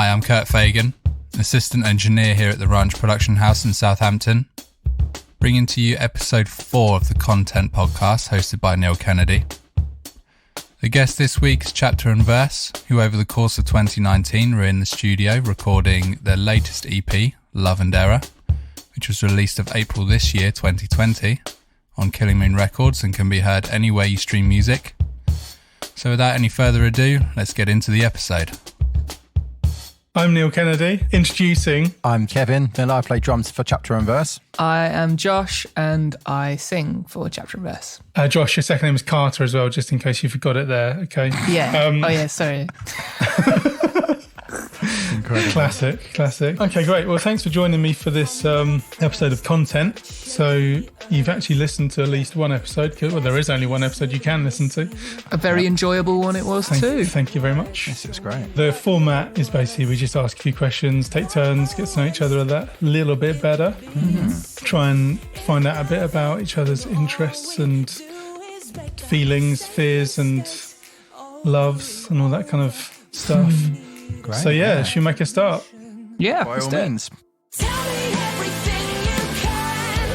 Hi, I'm Kurt Fagan, assistant engineer here at the Ranch Production House in Southampton, bringing to you episode 4 of the Content Podcast hosted by Neil Kennedy. The guest this week is Chapter and Verse, who over the course of 2019 were in the studio recording their latest EP, Love and Error, which was released of April this year, 2020, on Killing Moon Records and can be heard anywhere you stream music. So without any further ado, let's get into the episode. I'm Neil Kennedy, introducing... I'm Kevin, and I play drums for Chapter and Verse. I am Josh, and I sing for Chapter and Verse. Josh, your second name is Carter as well, just in case you forgot it there, okay? Yeah. Sorry. Incredible. Classic. Okay, great. Well, thanks for joining me for this episode of Content. So you've actually listened to at least one episode. Well, there is only one episode you can listen to. A very enjoyable one it was too. Thank you very much. Yes, it was great. The format is basically we just ask a few questions, take turns, get to know each other a little bit better. Mm-hmm. Try and find out a bit about each other's interests and feelings, fears and loves and all that kind of stuff. Great. So should we make a start? Yeah, by all means. Tell me everything you can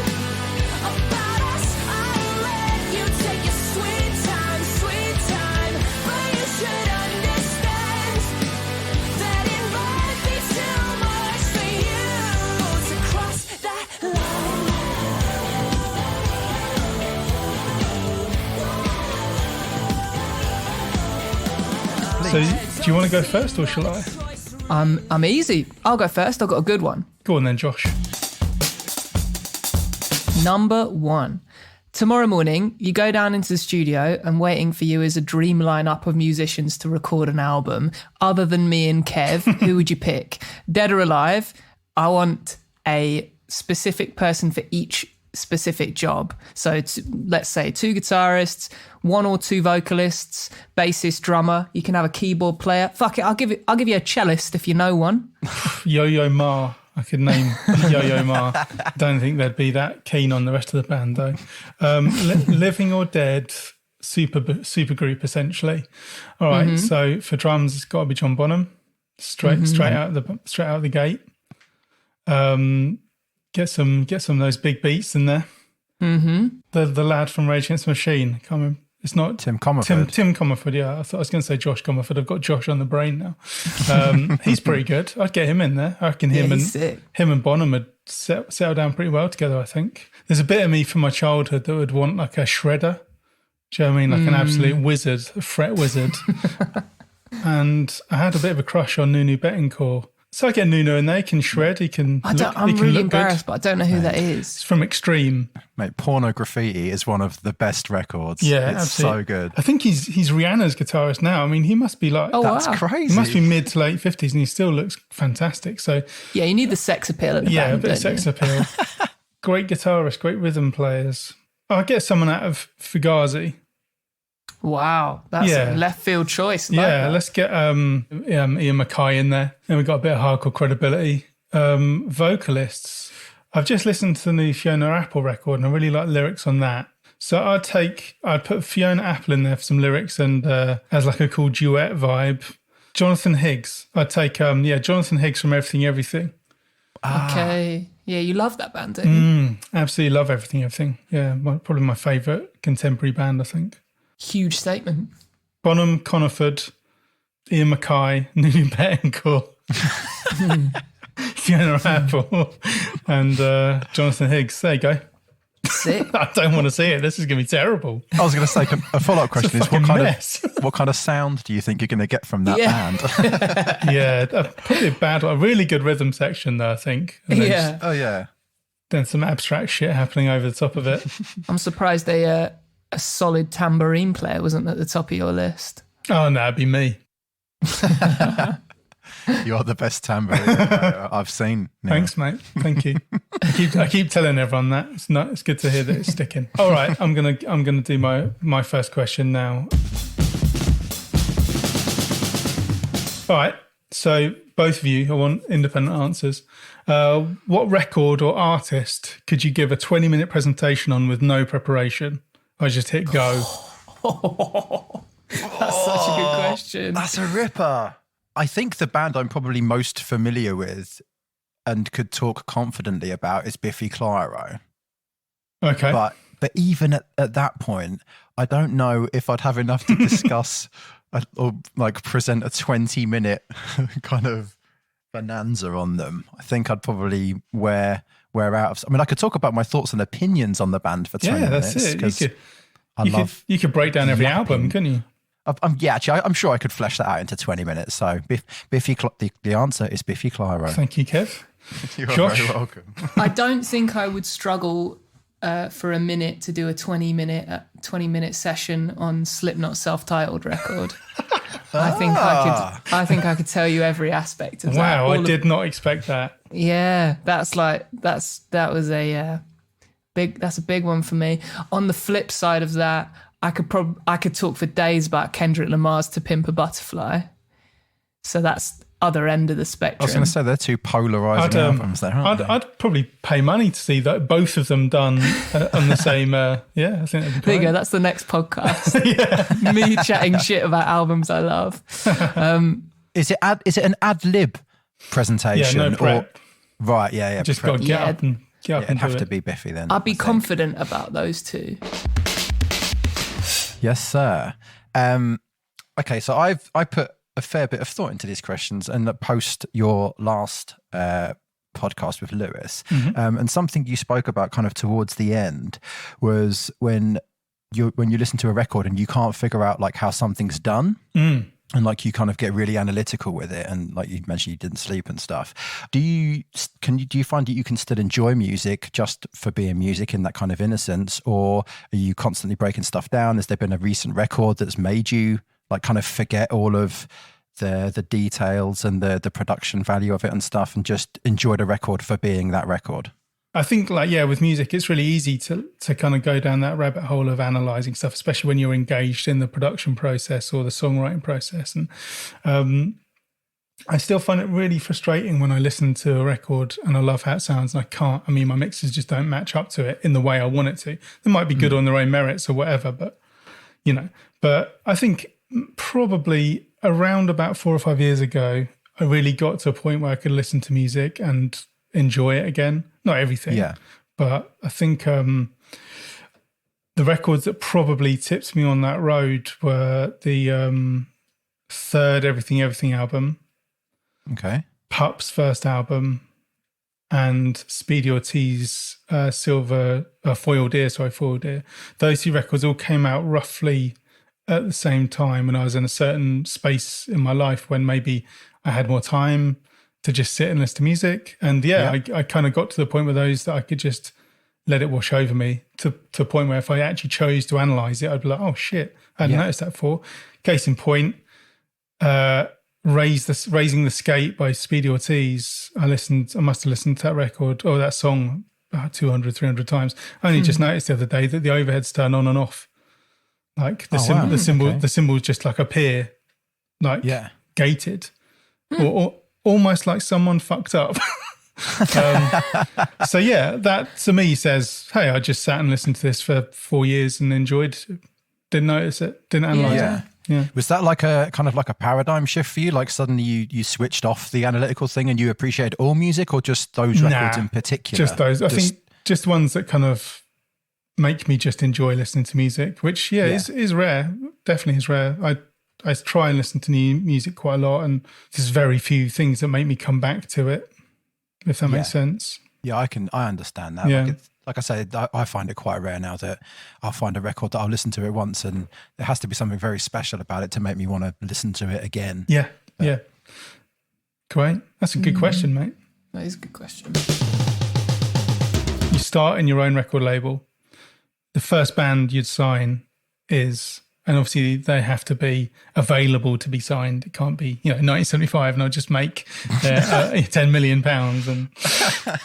about us. I'll let you take your sweet time, but you should understand that it might be too much for you to cross that line. So do you want to go first or shall I? I'm easy. I'll go first. I've got a good one. Go on then, Josh. Number 1. Tomorrow morning, you go down into the studio and waiting for you is a dream lineup of musicians to record an album. Other than me and Kev, who would you pick? Dead or alive? I want a specific person for each specific job. So let's say 2 guitarists, 1 or 2 vocalists, bassist, drummer. You can have a keyboard player. Fuck it, I'll give you a cellist if you know one. Yo-Yo Ma. I could name Yo-Yo Ma. Don't think they'd be that keen on the rest of the band though. Living or dead super group essentially. All right. So for drums, it's got to be John Bonham. Straight out of the gate. Get some of those big beats in there. Mm-hmm. The lad from Rage Against the Machine. I can't remember. It's not Tim Comerford. Tim Comerford, yeah. I thought I was going to say Josh Comerford. I've got Josh on the brain now. He's pretty good. I'd get him in there. I reckon him and Bonham would settle down pretty well together, I think. There's a bit of me from my childhood that would want like a shredder. Do you know what I mean? Like an absolute wizard, a fret wizard. And I had a bit of a crush on Nuno Bettencourt. So I get Nuno in there, he can shred, I'm really embarrassed, but I don't know who that is. It's from Extreme. Mate, Porno Graffiti is one of the best records. Yeah, it's absolutely. so good. I think he's Rihanna's guitarist now. I mean, he must be like... That's crazy. He must be mid to late 50s and he still looks fantastic. So yeah, you need the sex appeal at the band, a bit of sex appeal. Great guitarist, great rhythm players. I'll get someone out of Fugazi. Wow, that's a left field choice. Let's get Ian Mackay in there. And we've got a bit of hardcore credibility. Vocalists. I've just listened to the new Fiona Apple record and I really like lyrics on that. So I'd put Fiona Apple in there for some lyrics and as like a cool duet vibe. Jonathan Higgs. I'd take Jonathan Higgs from Everything. Okay. Yeah, you love that band, don't you? Absolutely love Everything. Yeah, probably my favourite contemporary band, I think. Huge statement. Bonham, Comerford, Ian Mackay, Nuno Bettencourt, Fiona Apple, and Jonathan Higgs. There you go. Sick. I don't want to see it. This is going to be terrible. I was going to say a follow-up question is what kind of sound do you think you're going to get from that band? Probably a really good rhythm section though, I think. And then some abstract shit happening over the top of it. I'm surprised a solid tambourine player wasn't at the top of your list. Oh no, it'd be me. You're the best tambourine I've seen. Neil. Thanks, mate. Thank you. I keep telling everyone that. It's good to hear that it's sticking. All right, I'm gonna do my first question now. All right, so both of you, I want independent answers. What record or artist could you give a 20-minute presentation on with no preparation? I just hit go. That's such a good question. That's a ripper. I think the band I'm probably most familiar with and could talk confidently about is Biffy Clyro. Okay. But even at that point, I don't know if I'd have enough to discuss or like present a 20-minute kind of bonanza on them. I think I'd probably wear out of. I mean, I could talk about my thoughts and opinions on the band for 20 minutes. Yeah, that's it. You could break down every album, couldn't you? Actually, I'm sure I could flesh that out into 20 minutes. So the answer is Biffy Clyro. Thank you, Kev. You're Josh? very welcome. I don't think I would struggle for a minute to do a 20-minute session on Slipknot's self-titled record. I think I could tell you every aspect of that. Wow, I did not expect that. Yeah, that's a big one for me. On the flip side of that, I could talk for days about Kendrick Lamar's "To Pimp a Butterfly." So that's other end of the spectrum. I was going to say they're two polarizing albums there, aren't they? I'd probably pay money to see that both of them done on the same. I think that'd be great. There you go. That's the next podcast. Me chatting shit about albums I love. Is it an ad lib presentation? Yeah, no prep. Right, yeah. Just got to get up and it'd have do to it. be Biffy then. I'd be confident about those two. Yes, sir. Okay, so I put a fair bit of thought into these questions and post your last podcast with Lewis. Mm-hmm. And something you spoke about kind of towards the end was when you listen to a record and you can't figure out like how something's done. And like you kind of get really analytical with it, and like you mentioned, you didn't sleep and stuff. Do you find that you can still enjoy music just for being music in that kind of innocence, or are you constantly breaking stuff down? Has there been a recent record that's made you like kind of forget all of the details and the production value of it and stuff, and just enjoy the record for being that record? I think with music, it's really easy to kind of go down that rabbit hole of analysing stuff, especially when you're engaged in the production process or the songwriting process. And I still find it really frustrating when I listen to a record and I love how it sounds and my mixes just don't match up to it in the way I want it to. They might be good on their own merits or whatever, but I think probably around about 4 or 5 years ago, I really got to a point where I could listen to music and enjoy it again. Not everything, but I think the records that probably tipped me on that road were the third Everything album, Pup's first album, and Speedy Ortiz Foiled Ear. Those two records all came out roughly at the same time, and I was in a certain space in my life when maybe I had more time to just sit and listen to music. And I kind of got to the point with those that I could just let it wash over me to a point where if I actually chose to analyse it, I'd be like, oh shit, I hadn't noticed that before. Case in point, Raising the Skate by Speedy Ortiz. I must have listened to that record or that song about 200, 300 times. I only just noticed the other day that the overheads turn on and off. Like the symbols just like appear, like gated, or almost like someone fucked up. That to me says, hey, I just sat and listened to this for 4 years and enjoyed it. Didn't notice it, didn't analyse it. Yeah. Was that like a kind of like a paradigm shift for you? Like suddenly you switched off the analytical thing and you appreciated all music, or just those records in particular? Just those. I think just ones that kind of make me just enjoy listening to music, which is rare. Definitely is rare. I try and listen to new music quite a lot, and there's very few things that make me come back to it, if that makes sense. Yeah, I understand that. Yeah. Like I say, I find it quite rare now that I'll find a record that I'll listen to it once, and there has to be something very special about it to make me want to listen to it again. Yeah. Great. That's a good question, mate. That is a good question. You start in your own record label. The first band you'd sign is, and obviously they have to be available to be signed. It can't be, 1975 and I'll just make £10 million and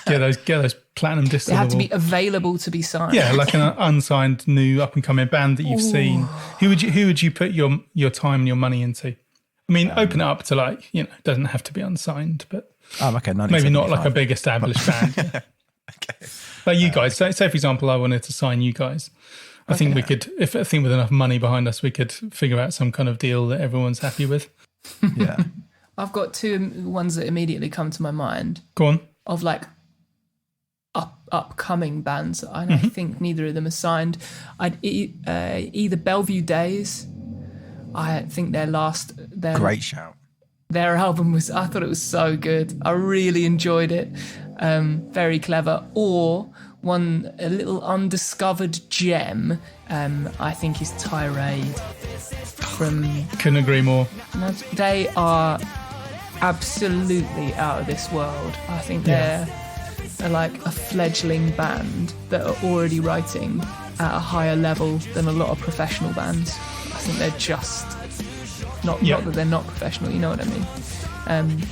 get those platinum discs. They have to be available to be signed. Yeah, like an unsigned new up and coming band that you've seen. Who would you put your time and your money into? I mean, open it up to it doesn't have to be unsigned, but maybe not like a big established band. Yeah. Okay. Like you guys, say for example, I wanted to sign you guys. I think we could, with enough money behind us, we could figure out some kind of deal that everyone's happy with. Yeah. I've got two ones that immediately come to my mind Go on. of like upcoming bands, and I think neither of them are signed. Either Bellevue Days. I think their Great shout. Their album I thought it was so good. I really enjoyed it. Very clever. Or a little undiscovered gem, I think is Tirade from... Couldn't agree more. They are absolutely out of this world. I think they're like a fledgling band that are already writing at a higher level than a lot of professional bands. I think they're just not that they're not professional, you know what I mean.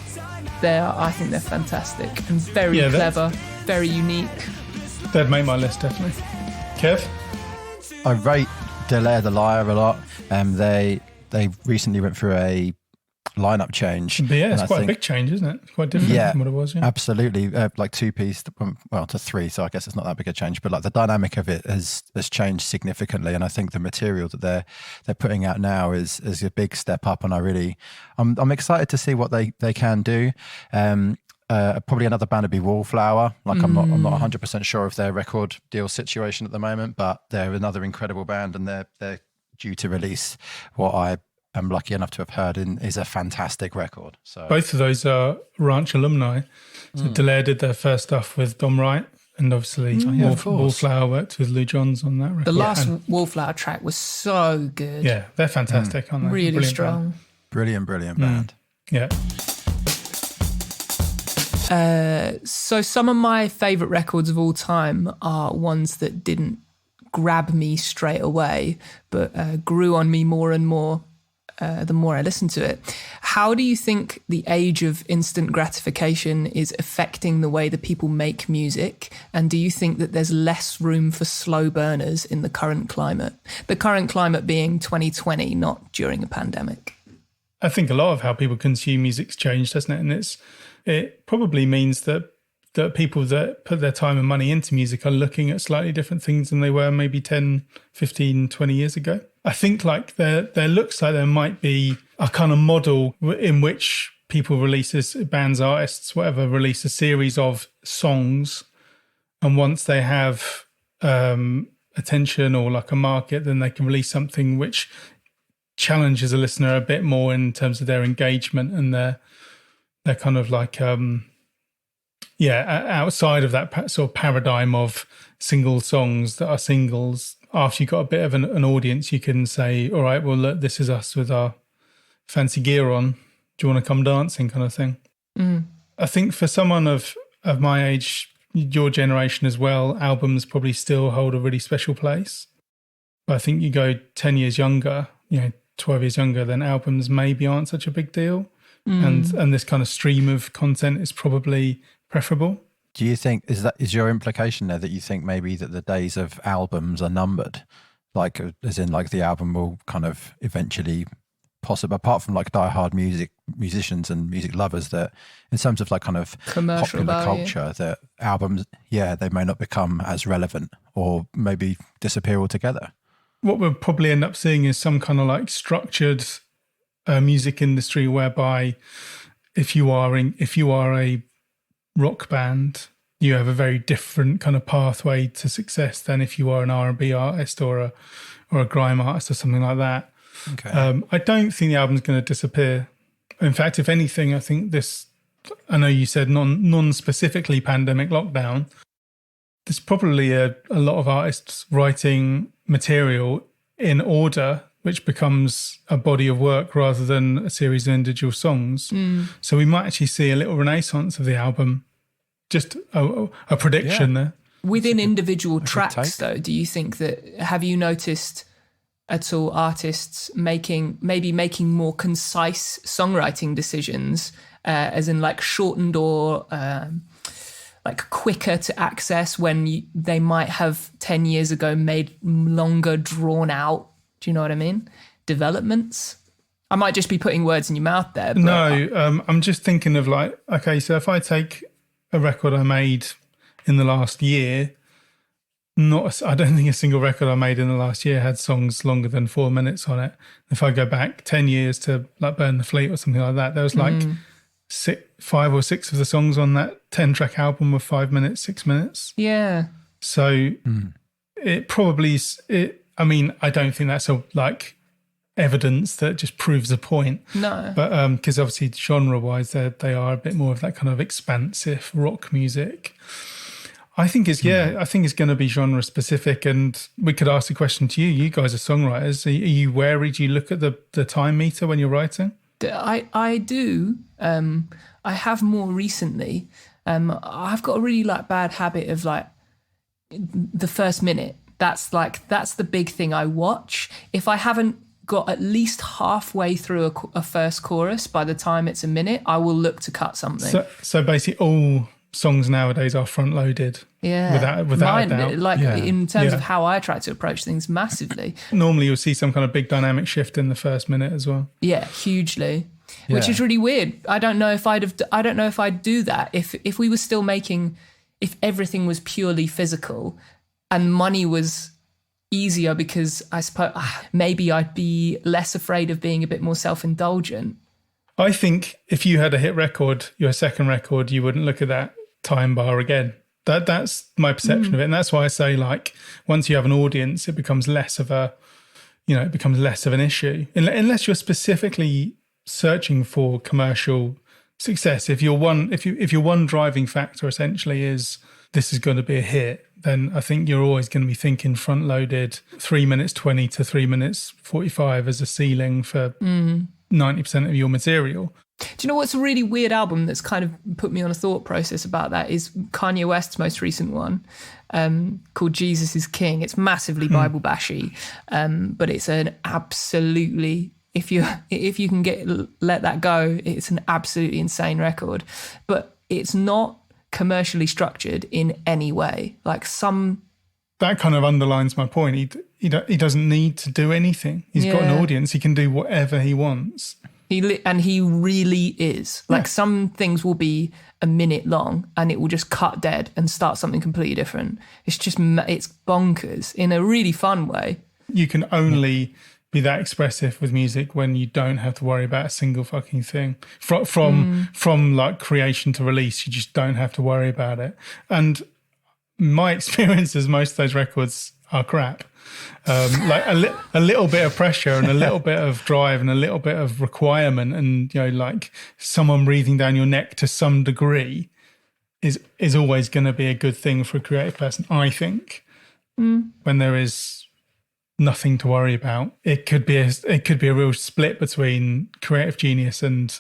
I think they're fantastic and very clever, very unique. They'd make my list, definitely. Kev? I rate Delay the Liar a lot. They recently went through a lineup change. But yeah, it's quite a big change, isn't it? It's quite different from what it was. Yeah, absolutely. Like 2-piece, well, to 3, so I guess it's not that big a change. But like the dynamic of it has changed significantly, and I think the material that they're putting out now is a big step up. And I'm excited to see what they can do. Probably another band would be Wallflower. Like I'm not 100% sure of their record deal situation at the moment, but they're another incredible band, and they're due to release what I'm lucky enough to have heard is a fantastic record. So both of those are Ranch alumni. So Delaire did their first stuff with Dom Wright, and obviously Wallflower worked with Lou Johns on that record. The last Wallflower track was so good. Yeah, they're fantastic, aren't they? Really Brilliant strong. band. Brilliant band. Yeah. So some of my favourite records of all time are ones that didn't grab me straight away, but grew on me more and more the more I listened to it. How do you think the age of instant gratification is affecting the way that people make music? And do you think that there's less room for slow burners in the current climate? The current climate being 2020, not during a pandemic. I think a lot of how people consume music's changed, hasn't it? And it probably means that people that put their time and money into music are looking at slightly different things than they were maybe 10, 15, 20 years ago. I think like there looks like there might be a kind of model in which people release, bands, artists, whatever, release a series of songs. And once they have attention or like a market, then they can release something which challenges a listener a bit more in terms of their engagement and their kind of like... outside of that sort of paradigm of single songs that are singles, after you've got a bit of an audience, you can say, all right, well, look, this is us with our fancy gear on. Do you want to come dancing kind of thing? I think for someone of my age, your generation as well, albums probably still hold a really special place. But I think you go 10 years younger, 12 years younger, then albums maybe aren't such a big deal. And this kind of stream of content is probably preferable. Do you think is your implication there that you think maybe that the days of albums are numbered, like as in like the album will kind of eventually, possibly apart from like diehard musicians and music lovers, that in terms of like kind of commercial popular value, culture, that albums, they may not become as relevant or maybe disappear altogether? What we'll probably end up seeing is some kind of like structured music industry whereby if you are a rock band, you have a very different kind of pathway to success than if you are an R&B artist or a grime artist or something like that. Okay. I don't think the album's going to disappear. In fact, if anything, I think I know you said non-specifically pandemic lockdown, there's probably a lot of artists writing material in order, which becomes a body of work rather than a series of individual songs. So we might actually see a little renaissance of the album. Just a prediction there. Within individual tracks, though, do you think have you noticed at all artists making more concise songwriting decisions, as in like shortened or like quicker to access when they might have 10 years ago made longer, drawn out, do you know what I mean, developments? I might just be putting words in your mouth there. But no, I'm just thinking of like, okay, so if I take a record I made in the last year, I don't think a single record I made in the last year had songs longer than 4 minutes on it. If I go back 10 years to like Burn the Fleet or something like that, there was like 5 or 6 of the songs on that 10-track album were 5 minutes, 6 minutes. Yeah. So it probably, I mean, I don't think that's like evidence that just proves a point. No. But because obviously genre-wise, they are a bit more of that kind of expansive rock music. I think it's going to be genre specific, and we could ask the question to you. You guys are songwriters. Are you wary? Do you look at the time meter when you're writing? I do. I have more recently. I've got a really like bad habit of like the first minute. That's the big thing I watch. If I haven't got at least halfway through a first chorus by the time it's a minute, I will look to cut something. So basically all songs nowadays are front loaded. Yeah. Without a doubt. Like in terms of how I try to approach things massively. Normally you'll see some kind of big dynamic shift in the first minute as well. Yeah, hugely. Which is really weird. I don't know if I'd do that if we were still making, if everything was purely physical and money was easier, because I suppose maybe I'd be less afraid of being a bit more self-indulgent. I think if you had a hit record, your second record, you wouldn't look at that time bar again. That's my perception of it. And that's why I say, like, once you have an audience, it becomes less of an issue. Unless you're specifically searching for commercial success. If your one driving factor essentially is this is going to be a hit, then I think you're always going to be thinking front loaded 3 minutes 20 to 3 minutes 45 as a ceiling for 90% of your material. Do you know what's a really weird album that's kind of put me on a thought process about that is Kanye West's most recent one, called Jesus is King. It's massively Bible bashy, but it's an absolutely, if you can let that go, it's an absolutely insane record. But it's not commercially structured in any way. Like that kind of underlines my point. He doesn't need to do anything. He's got an audience. He can do whatever he wants. He really is. Like some things will be a minute long and it will just cut dead and start something completely different. It's bonkers in a really fun way. You can only be that expressive with music when you don't have to worry about a single fucking thing. From like creation to release, you just don't have to worry about it. And my experience is most of those records are crap. Like a little bit of pressure and a little bit of drive and a little bit of requirement and, you know, like someone breathing down your neck to some degree is always going to be a good thing for a creative person, I think. When there is nothing to worry about, it could be a real split between creative genius and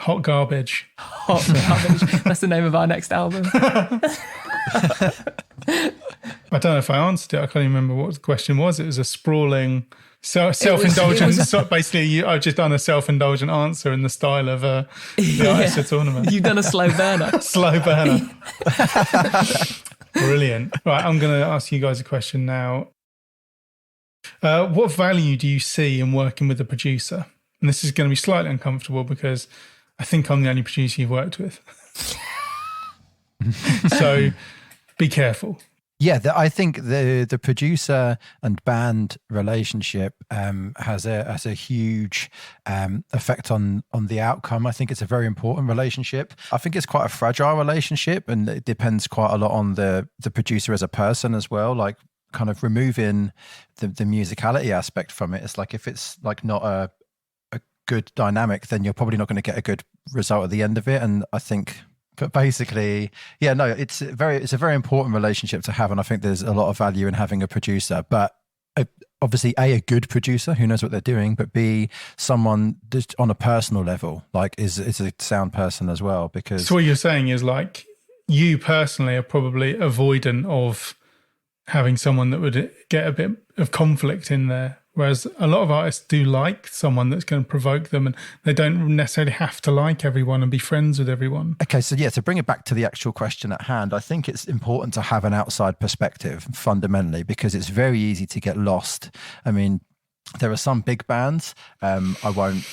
hot garbage. Hot garbage. That's the name of our next album. I don't know if I answered it. I can't even remember what the question was. It was a sprawling self-indulgent. Basically, I've just done a self-indulgent answer in the style of the Artist of Tournament. You've done a slow burner. Slow burner. Brilliant. Right, I'm going to ask you guys a question now. What value do you see in working with a producer? And this is going to be slightly uncomfortable because I think I'm the only producer you've worked with. So be careful. Yeah, I think the producer and band relationship has a huge effect on the outcome. I think it's a very important relationship. I think it's quite a fragile relationship, and it depends quite a lot on the producer as a person as well. Like, kind of removing the musicality aspect from it. It's like if it's like not a good dynamic, then you're probably not going to get a good result at the end of it. And I think. But basically, it's a very important relationship to have, and I think there's a lot of value in having a producer. But obviously, a good producer who knows what they're doing, but B, someone just on a personal level, like is a sound person as well. Because so what you're saying is, like, you personally are probably avoidant of having someone that would get a bit of conflict in there. Whereas a lot of artists do like someone that's going to provoke them, and they don't necessarily have to like everyone and be friends with everyone. Okay, so to bring it back to the actual question at hand, I think it's important to have an outside perspective fundamentally, because it's very easy to get lost. I mean, there are some big bands, I won't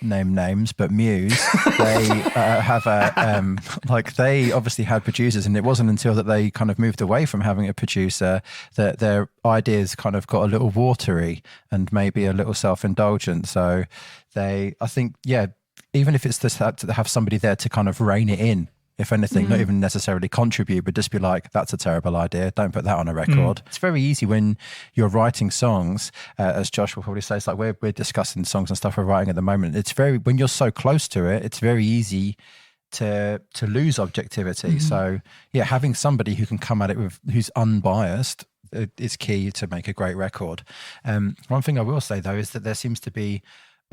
name names, but Muse, they have a they obviously had producers, and it wasn't until that they kind of moved away from having a producer that their ideas kind of got a little watery and maybe a little self-indulgent. So I think, even if it's just to have somebody there to kind of rein it in, if anything, not even necessarily contribute, but just be like, that's a terrible idea, don't put that on a record. It's very easy when you're writing songs, as Josh will probably say, it's like we're discussing songs and stuff we're writing at the moment. It's when you're so close to it, it's very easy to lose objectivity. So having somebody who can come at it who's unbiased is key to make a great record. One thing I will say though is that there seems to be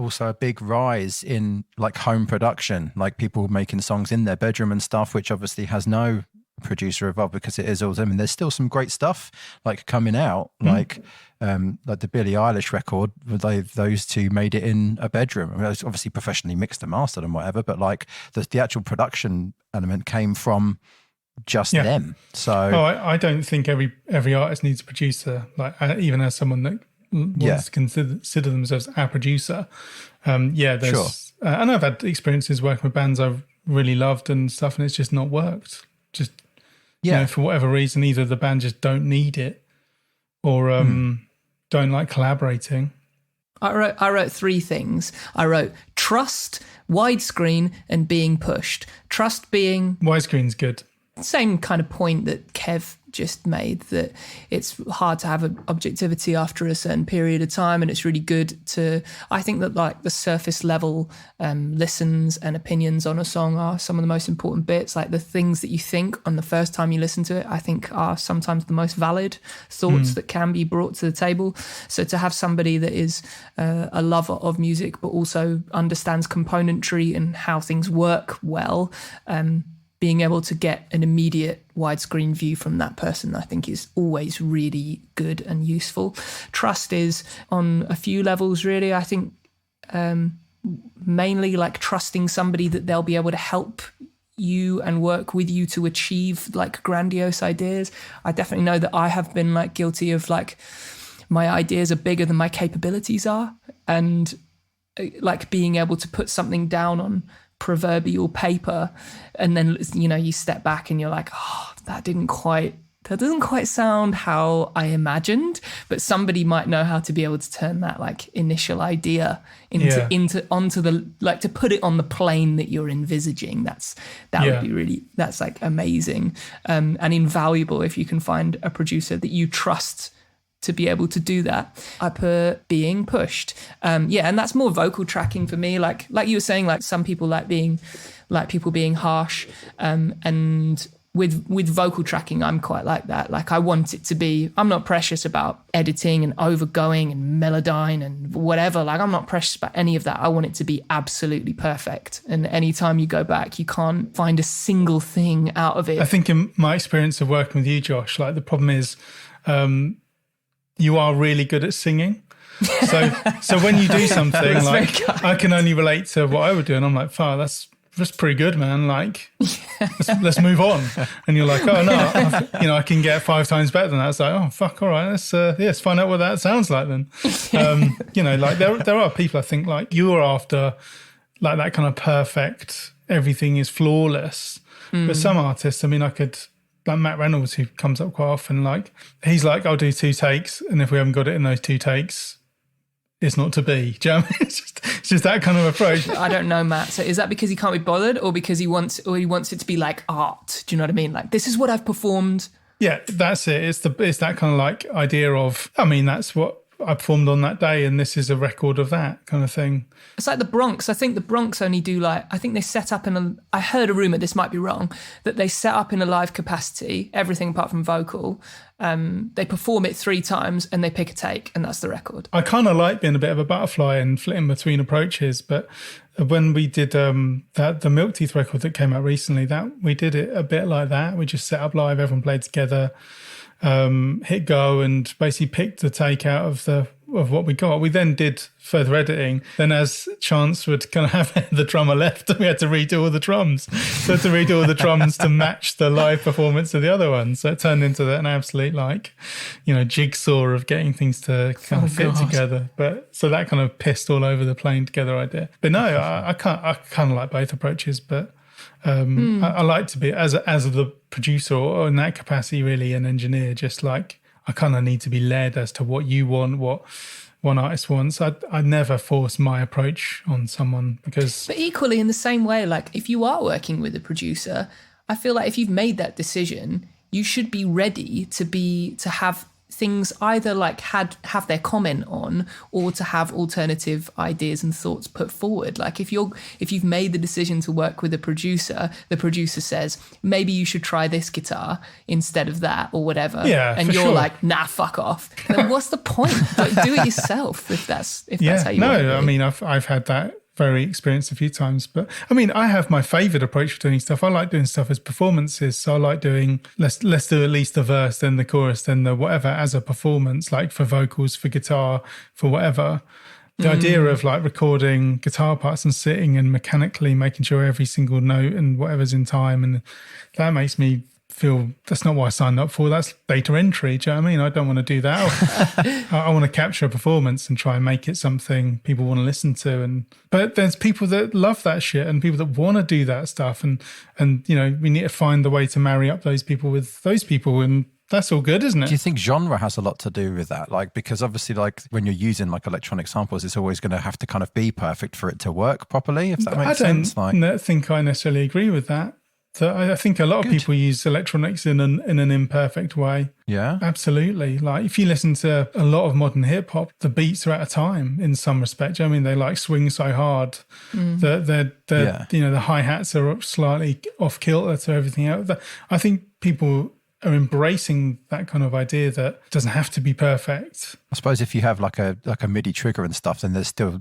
also a big rise in like home production, like people making songs in their bedroom and stuff, which obviously has no producer involved because it is all them. And there's still some great stuff like coming out, like the Billie Eilish record. Those two made it in a bedroom. I mean, it was obviously professionally mixed and mastered and whatever, but like the actual production element came from just them. So I don't think every artist needs a producer. Like even as someone that wants to consider themselves a producer. There's and I've had experiences working with bands I've really loved and stuff, and it's just not worked. Just you know, for whatever reason, either the band just don't need it or don't like collaborating. I wrote 3 things. I wrote trust, widescreen, and being pushed. Trust being widescreen's good. Same kind of point that Kev just made, that it's hard to have an objectivity after a certain period of time, and it's really good to, I think that like the surface level listens and opinions on a song are some of the most important bits. Like the things that you think on the first time you listen to it, I think are sometimes the most valid thoughts that can be brought to the table. So to have somebody that is a lover of music but also understands componentry and how things work well, being able to get an immediate widescreen view from that person, I think is always really good and useful. Trust is on a few levels, really. I think mainly like trusting somebody that they'll be able to help you and work with you to achieve like grandiose ideas. I definitely know that I have been like guilty of like my ideas are bigger than my capabilities are, and like being able to put something down on proverbial paper and then you step back and you're like, oh, that doesn't quite sound how I imagined, but somebody might know how to be able to turn that like initial idea onto the, like, to put it on the plane that you're envisaging. Would be really, that's like amazing and invaluable if you can find a producer that you trust to be able to do that. I put being pushed. And that's more vocal tracking for me. Like you were saying, like some people like people being harsh. And with vocal tracking, I'm quite like that. Like I want it to be, I'm not precious about editing and overgoing and melodyne and whatever. Like I'm not precious about any of that. I want it to be absolutely perfect. And anytime you go back, you can't find a single thing out of it. I think in my experience of working with you, Josh, like the problem is, you are really good at singing. So when you do something like, I can only relate to what I would do, and I'm like, that's pretty good, man. Like, let's move on. And you're like, oh no, I can get 5 times better than that. It's like, oh fuck, all right, let's find out what that sounds like then. Like there are people I think like you're after, like that kind of perfect, everything is flawless. But some artists, I mean, I could. Like Matt Reynolds, who comes up quite often, like he's like, I'll do 2 takes, and if we haven't got it in those 2 takes, it's not to be. Do you know what I mean? It's just that kind of approach. I don't know, Matt. So is that because he can't be bothered, or because he wants it to be like art? Do you know what I mean? Like, this is what I've performed. Yeah, that's it. It's that kind of like idea of, I mean, that's what I performed on that day, and this is a record of that kind of thing. It's like the Bronx. I think the Bronx only do I think they set up I heard a rumour, this might be wrong, that they set up in a live capacity, everything apart from vocal. They perform it 3 times and they pick a take, and that's the record. I kind of like being a bit of a butterfly and flitting between approaches, but when we did the Milk Teeth record that came out recently, that we did it a bit like that. We just set up live, everyone played together, hit go, and basically picked the take out of of what we got. We then did further editing. Then as chance would kind of have the drummer left, we had to redo all the drums. So to redo all the drums to match the live performance of the other ones. So it turned into an absolute jigsaw of getting things to kind of fit together. But so that kind of pissed all over the playing together idea. But no, I kind of like both approaches, but I like to be as the producer or in that capacity, really an engineer, just like I kind of need to be led as to what you want, what one artist wants. I never force my approach on someone because... But equally in the same way, like if you are working with a producer, I feel like if you've made that decision, you should be ready to have things either like have their comment on or to have alternative ideas and thoughts put forward. Like if you've made the decision to work with a producer, the producer says maybe you should try this guitar instead of that or whatever, and you're like, nah, fuck off, then what's the point? Like, do it yourself if that's how you want it. I mean I've had that very experienced a few times, but I mean I have my favorite approach for doing stuff. I like doing stuff as performances, so I like doing let's do at least the verse, then the chorus, then the whatever as a performance, like for vocals, for guitar, for whatever. The idea of like recording guitar parts and sitting and mechanically making sure every single note and whatever's in time, and that makes me feel that's not what I signed up for. That's data entry. Do you know what I mean? I don't want to do that. I want to capture a performance and try and make it something people want to listen to. But there's people that love that shit and people that want to do that stuff. And we need to find the way to marry up those people with those people. And that's all good, isn't it? Do you think genre has a lot to do with that? Like, because obviously, like when you're using like electronic samples, it's always going to have to kind of be perfect for it to work properly. If that makes sense. I don't think I necessarily agree with that. So I think a lot of people use electronics in an imperfect way. Yeah, absolutely. Like if you listen to a lot of modern hip hop, the beats are out of time in some respect. I mean, they like swing so hard that the hi hats are slightly off kilter to everything else. I think people are embracing that kind of idea that it doesn't have to be perfect. I suppose if you have like a MIDI trigger and stuff, then there's still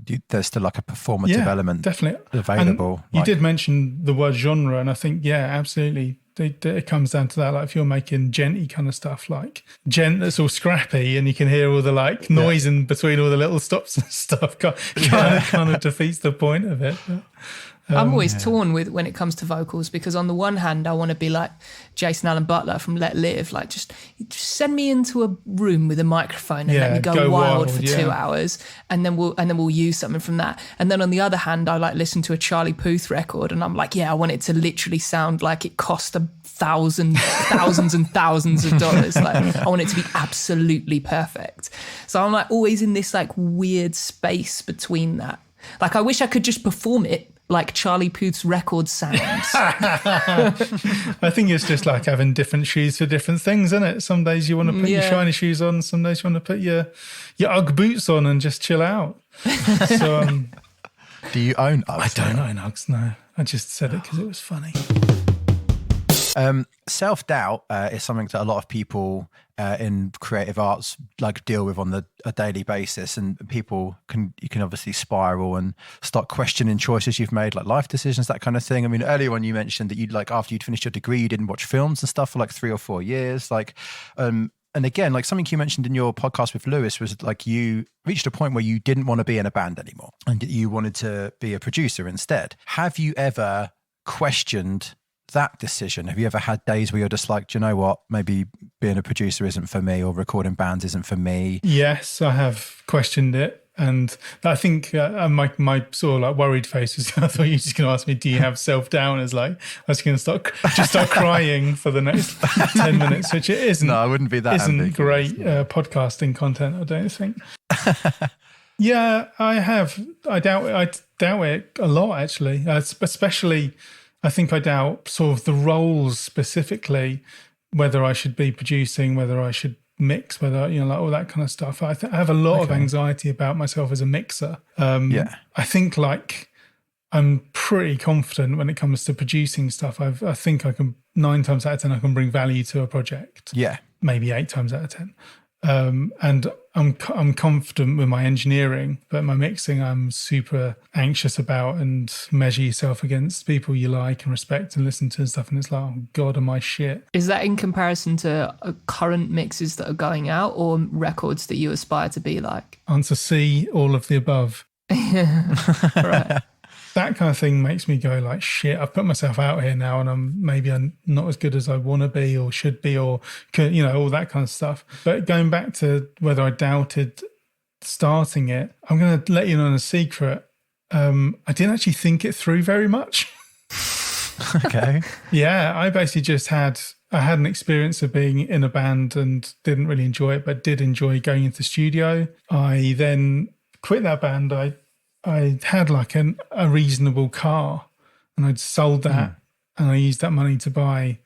like a performative element definitely available. And you did mention the word genre, and I think absolutely it comes down to that. Like if you're making djenty kind of stuff, like djent that's all scrappy and you can hear all the like noise in between all the little stops and stuff, kind of defeats the point of it. But, I'm always torn with when it comes to vocals, because on the one hand I want to be like Jason Allen Butler from Let Live, like just send me into a room with a microphone and let me go wild for 2 hours, and then we'll use something from that. And then on the other hand, I like listen to a Charlie Puth record and I'm like, I want it to literally sound like it cost thousands and thousands of dollars. Like I want it to be absolutely perfect. So I'm like always in this like weird space between that. Like I wish I could just perform it like Charlie Puth's record sounds. I think it's just like having different shoes for different things, isn't it? Some days you want to put your shiny shoes on, some days you want to put your Ugg boots on and just chill out. So, do you own Uggs? I don't own Uggs, no. I just said it because it was funny. Self-doubt is something that a lot of people in creative arts like deal with on a daily basis, and you can obviously spiral and start questioning choices you've made, like life decisions, that kind of thing. I mean, earlier on you mentioned that after you'd finished your degree, you didn't watch films and stuff for like 3 or 4 years. Like, and again, like something you mentioned in your podcast with Lewis was like you reached a point where you didn't want to be in a band anymore and you wanted to be a producer instead. Have you ever questioned that decision? Have you ever had days where you're just like, do you know what, maybe being a producer isn't for me, or recording bands isn't for me? Yes, I have questioned it, and I think my sort of like worried face was, I thought you were just going to ask me, do you have self-doubt? As like I was going to start crying for the next 10 minutes, which it isn't. No, I wouldn't be that. Isn't great podcasting content, I don't think. Yeah, I have. I doubt it a lot, actually, especially. I think I doubt sort of the roles specifically, whether I should be producing, whether I should mix, whether, like all that kind of stuff. I have a lot of anxiety about myself as a mixer. I think like I'm pretty confident when it comes to producing stuff. I think I can 9 times out of 10, I can bring value to a project. Yeah. Maybe 8 times out of 10. And I'm confident with my engineering, but my mixing I'm super anxious about, and measure yourself against people you like and respect and listen to and stuff. And it's like, oh God, am I shit? Is that in comparison to current mixes that are going out, or records that you aspire to be like? Answer C, all of the above. Right. That kind of thing makes me go like, shit, I've put myself out here now, and I'm not as good as I want to be or should be, or all that kind of stuff. But going back to whether I doubted starting it, I'm going to let you know on a secret. I didn't actually think it through very much. Okay. Yeah, I basically just had an experience of being in a band and didn't really enjoy it, but did enjoy going into the studio. I then quit that band. I had like a reasonable car, and I'd sold that, and I used that money to buy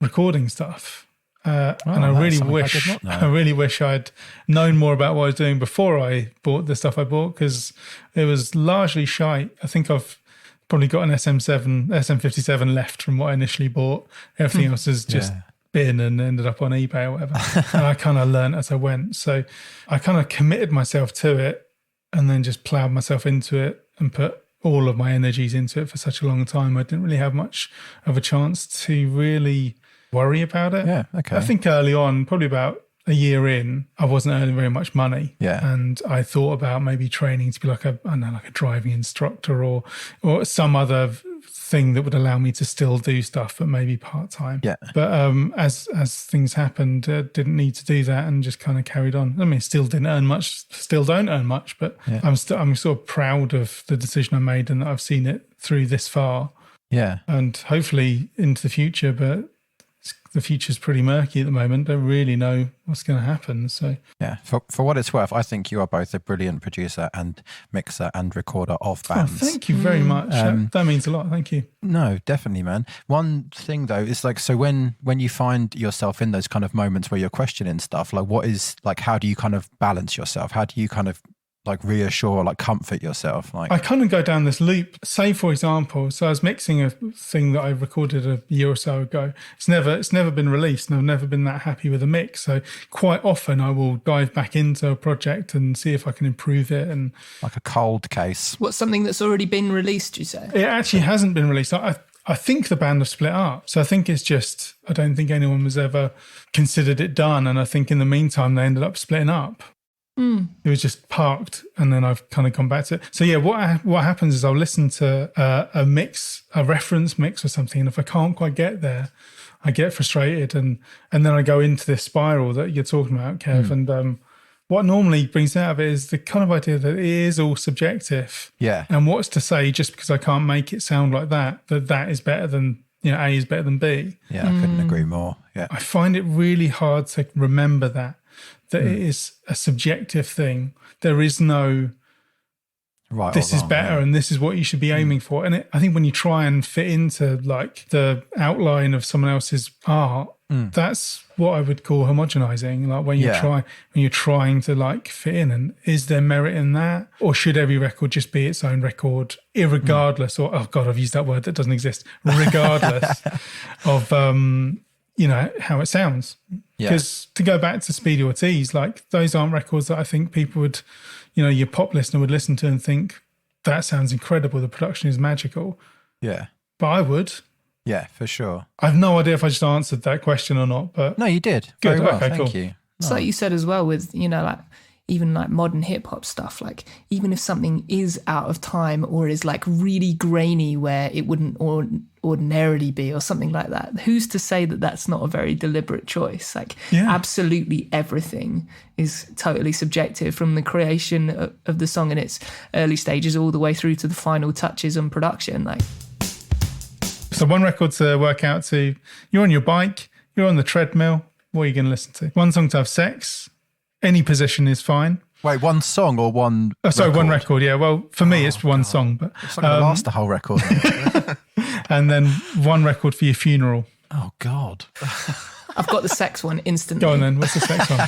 recording stuff. And I really wish I'd known more about what I was doing before I bought the stuff I bought, because it was largely shite. I think I've probably got an SM57 left from what I initially bought. Everything else is just bin and ended up on eBay or whatever. And I kind of learned as I went. So I kind of committed myself to it, and then just ploughed myself into it and put all of my energies into it for such a long time. I didn't really have much of a chance to really worry about it. Yeah, okay. I think early on, probably about a year in, I wasn't earning very much money. Yeah. And I thought about maybe training to be like a driving instructor or some other thing that would allow me to still do stuff, but maybe part-time. Yeah. But as things happened, didn't need to do that, and just kind of carried on. I mean, still didn't earn much, still don't earn much, but I'm sort of proud of the decision I made, and that I've seen it through this far. Yeah. And hopefully into the future, but the future's pretty murky at the moment. Don't really know what's going to happen. So yeah, for what it's worth, I think you are both a brilliant producer and mixer and recorder of bands. Oh, thank you very much. That means a lot. Thank you. No, definitely, man. One thing though is like, so when you find yourself in those kind of moments where you're questioning stuff, like what is like, how do you kind of balance yourself? How do you kind of like reassure, like comfort yourself? Like, I kind of go down this loop. Say, for example, so I was mixing a thing that I recorded a year or so ago. It's never been released, and I've never been that happy with a mix. So quite often I will dive back into a project and see if I can improve it. And like a cold case. What's something that's already been released, you say? It actually hasn't been released. I think the band have split up. So I think it's just, I don't think anyone was ever considered it done. And I think in the meantime, they ended up splitting up. It was just parked, and then I've kind of gone back to it. So yeah, what happens is I'll listen to a reference mix or something, and if I can't quite get there, I get frustrated, and then I go into this spiral that you're talking about, Kev. And what normally brings out of it is the kind of idea that it is all subjective. Yeah. And what's to say just because I can't make it sound like that is better than, A is better than B. Yeah, I couldn't agree more. Yeah. I find it really hard to remember that it is a subjective thing. There is no right. This is better, and this is what you should be aiming for. And I think when you try and fit into like the outline of someone else's art, that's what I would call homogenizing. Like when you're trying to like fit in, and is there merit in that, or should every record just be its own record, irregardless? Or oh god, I've used that word that doesn't exist. Regardless of how it sounds. Because to go back to Speedy Ortiz, like those aren't records that I think people would, your pop listener would listen to and think, that sounds incredible, the production is magical. Yeah. But I would. Yeah, for sure. I have no idea if I just answered that question or not, but... No, you did. Good. Very well, Okay, thank cool. you. It's like you said as well with, like even like modern hip hop stuff, like even if something is out of time or is like really grainy where it wouldn't ordinarily be or something like that, who's to say that that's not a very deliberate choice? Like absolutely everything is totally subjective, from the creation of the song in its early stages all the way through to the final touches and production. Like, so one record to work out to, you're on your bike, you're on the treadmill, what are you going to listen to? One song to have sex. Any position is fine. Wait, one song or one record? One record, yeah. Well, for me, it's one song. But it's not going to last the whole record. And then one record for your funeral. Oh, God. I've got the sex one instantly. Go on then, what's the sex one?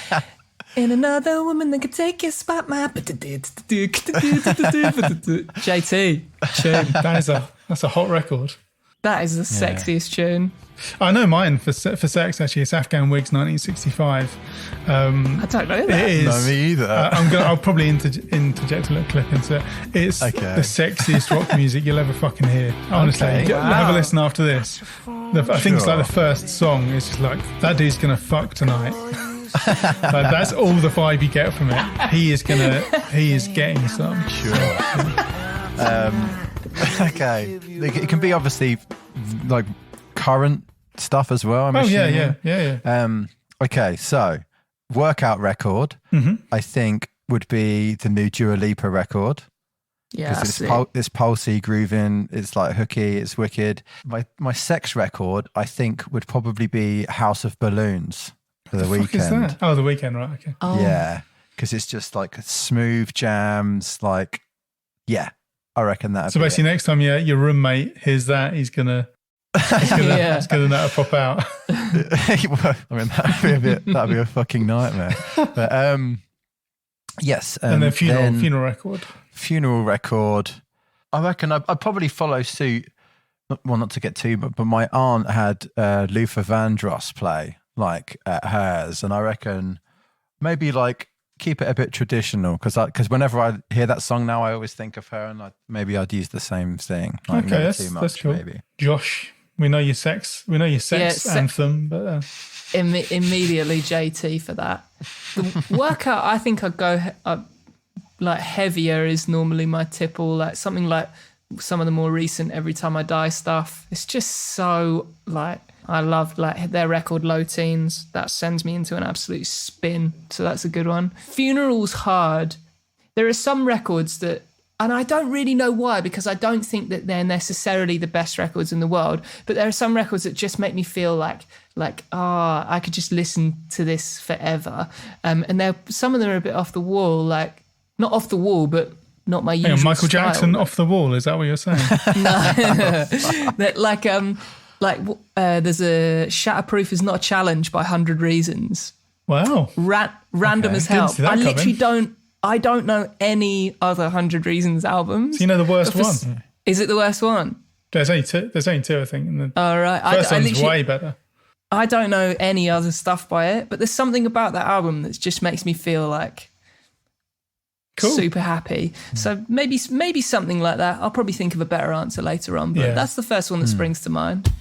In another woman that could take your spot, my... JT. That's a hot record. That is the sexiest tune. I know mine for sex, actually. It's Afghan Wigs 1965. I don't know that. It is. No, me either. I'll probably interject a little clip into it. It's the sexiest rock music you'll ever fucking hear. Honestly, have a listen after this. I think it's like the first song. It's just like, that dude's gonna fuck tonight. Like, that's all the vibe you get from it. He is getting some. Sure. Okay. It can be obviously like current stuff as well. I'm assuming. Yeah. Okay, so workout record, I think would be the new Dua Lipa record. Yeah, because it's pulsy, grooving, it's like hooky, it's wicked. My sex record, I think, would probably be House of Balloons for the Weekend. What is that? Oh, The Weekend, right? Okay. Oh. Yeah, because it's just like smooth jams. Like, yeah, I reckon that. So basically, next time your roommate hears that, he's gonna let it pop out. Well, I mean, that'd be a fucking nightmare. But yes, and then funeral record. Funeral record. I reckon I'd probably follow suit. Well, not to get too, but my aunt had Luther Vandross play like at hers, and I reckon maybe like keep it a bit traditional because whenever I hear that song now, I always think of her, and I'd use the same thing. Like, okay, that's cool. Maybe. Josh, we know your sex anthem, but immediately JT for that. The workout, I think I'd go like heavier is normally my tipple, like something like some of the more recent Every Time I Die stuff. It's just so like, I love like their record Low Teens. That sends me into an absolute spin. So that's a good one. Funeral's hard. There are some records that, and I don't really know why, because I don't think that they're necessarily the best records in the world, but there are some records that just make me feel like I could just listen to this forever. And some of them are a bit off the wall, like not off the wall, but not my usual Michael style. Jackson off the wall, is that what you're saying? No. There's a Shatterproof is Not a Challenge by 100 Reasons. Wow. Random as hell. Didn't see that I literally coming. I don't know any other 100 Reasons albums. So you know the worst one? Is it the worst one? There's only two, I think. And the All right. first one's way better. I don't know any other stuff by it, but there's something about that album that just makes me feel like super happy. So maybe something like that. I'll probably think of a better answer later on, but that's the first one that springs to mind.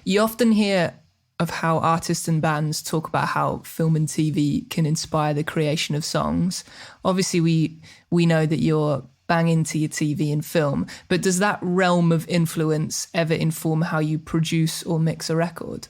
You often hear of how artists and bands talk about how film and TV can inspire the creation of songs. Obviously, we know that you're bang into your TV and film, but does that realm of influence ever inform how you produce or mix a record?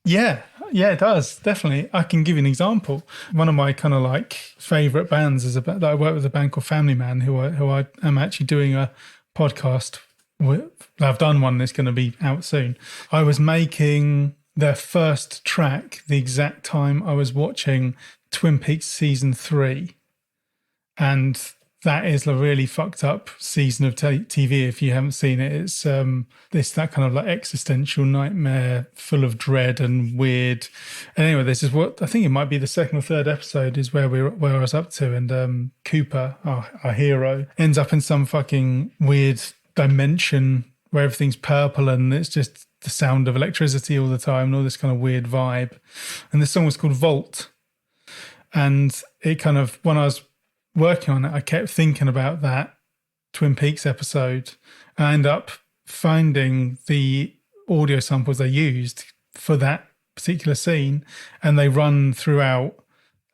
Yeah, it does, definitely. I can give you an example. One of my kind of like favourite bands is that I work with a band called Family Man, who I am actually doing a podcast with. I've done one that's going to be out soon. I was making their first track the exact time I was watching Twin Peaks season 3, and that is a really fucked up season of TV. If you haven't seen it, it's that kind of like existential nightmare, full of dread and weird. And anyway, this is what I think it might be the second or third episode is where I was up to, and Cooper, our hero, ends up in some fucking weird dimension where everything's purple and it's just the sound of electricity all the time and all this kind of weird vibe. And this song was called Vault, and it kind of, when I was working on it, I kept thinking about that Twin Peaks episode, and I ended up finding the audio samples they used for that particular scene, and they run throughout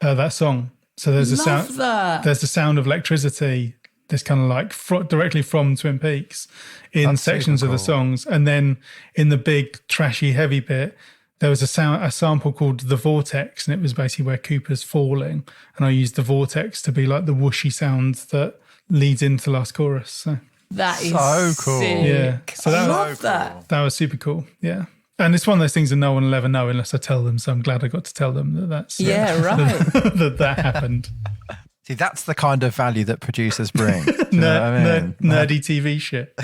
that song. So there's there's the sound of electricity, this kind of like directly from Twin Peaks in sections of the songs, and then in the big trashy heavy bit, there was a sample called The Vortex, and it was basically where Cooper's falling. And I used the vortex to be like the whooshy sound that leads into the last chorus. So that is so cool. Sick. Yeah. So I love that. That was super cool. Yeah. And it's one of those things that no one will ever know unless I tell them. So I'm glad I got to tell them that's right. that happened. See, that's the kind of value that producers bring. Nerdy TV shit.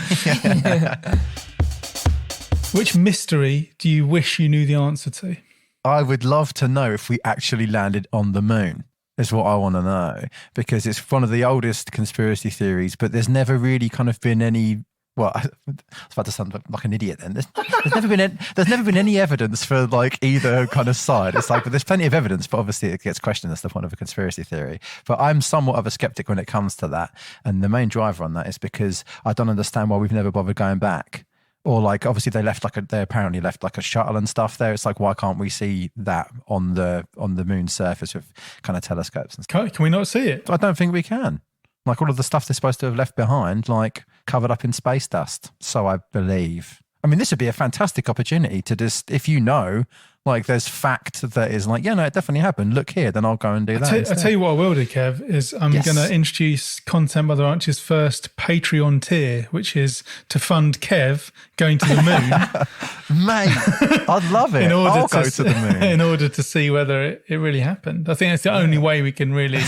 Which mystery do you wish you knew the answer to? I would love to know if we actually landed on the moon. is what I want to know, because it's one of the oldest conspiracy theories, but there's never really kind of been any. Well, I was about to sound like an idiot then. There's never been any evidence for like either kind of side. It's like, but there's plenty of evidence, but obviously it gets questioned. That's the point of a conspiracy theory. But I'm somewhat of a skeptic when it comes to that. And the main driver on that is because I don't understand why we've never bothered going back. Or like, obviously they apparently left like a shuttle and stuff there. It's like, why can't we see that on the moon's surface with kind of telescopes and stuff? Can we not see it? I don't think we can. Like all of the stuff they're supposed to have left behind, like covered up in space dust. So I believe. I mean, this would be a fantastic opportunity to just, if you know, like there's fact that is like, yeah, no, it definitely happened. Look here, then I'll go and do that. I tell you what I will do, Kev, is I'm going to introduce Content by the Ranch's first Patreon tier, which is to fund Kev going to the moon. Mate, I'd love it. I'll go to the moon. In order to see whether it really happened. I think that's the only way we can really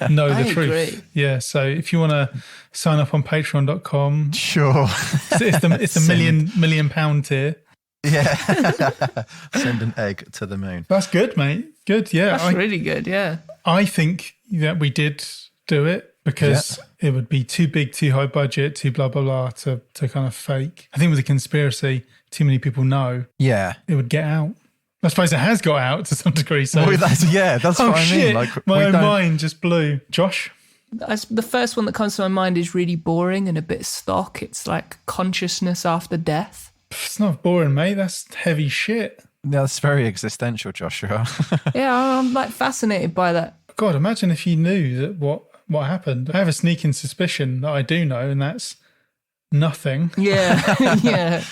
know the truth. Agree. Yeah, so if you want to sign up on patreon.com. Sure. It's a million pound tier. Yeah. Send an egg to the moon. That's good, mate. Good, yeah. That's really good, yeah. I think that we did do it because it would be too big, too high budget, too blah, blah, blah to kind of fake. I think with a conspiracy, too many people know. Yeah. It would get out. I suppose it has got out to some degree. So well, that's what I mean. Shit. Like, my own mind just blew. Josh? The first one that comes to my mind is really boring and a bit stock. It's like consciousness after death. It's not boring, mate. That's heavy shit. That's very existential, Joshua. Yeah, I'm like fascinated by that. God, imagine if you knew that what happened. I have a sneaking suspicion that I do know, and that's nothing. Yeah, yeah.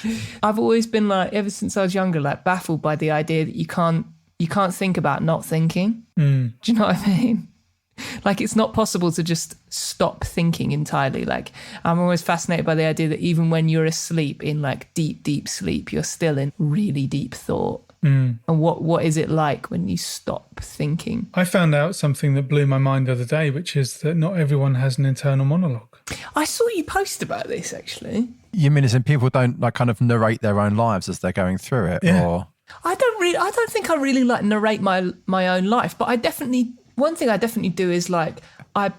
I've always been like, ever since I was younger, like baffled by the idea that you can't think about not thinking. Do you know what I mean? Like, it's not possible to just stop thinking entirely. Like, I'm always fascinated by the idea that even when you're asleep, in like deep, deep sleep, you're still in really deep thought. And what is it like when you stop thinking? I found out something that blew my mind the other day, which is that not everyone has an internal monologue. I saw you post about this, actually. You mean as in people don't like kind of narrate their own lives as they're going through it? Yeah. Or I don't think I really like narrate my own life, but one thing I definitely do is like I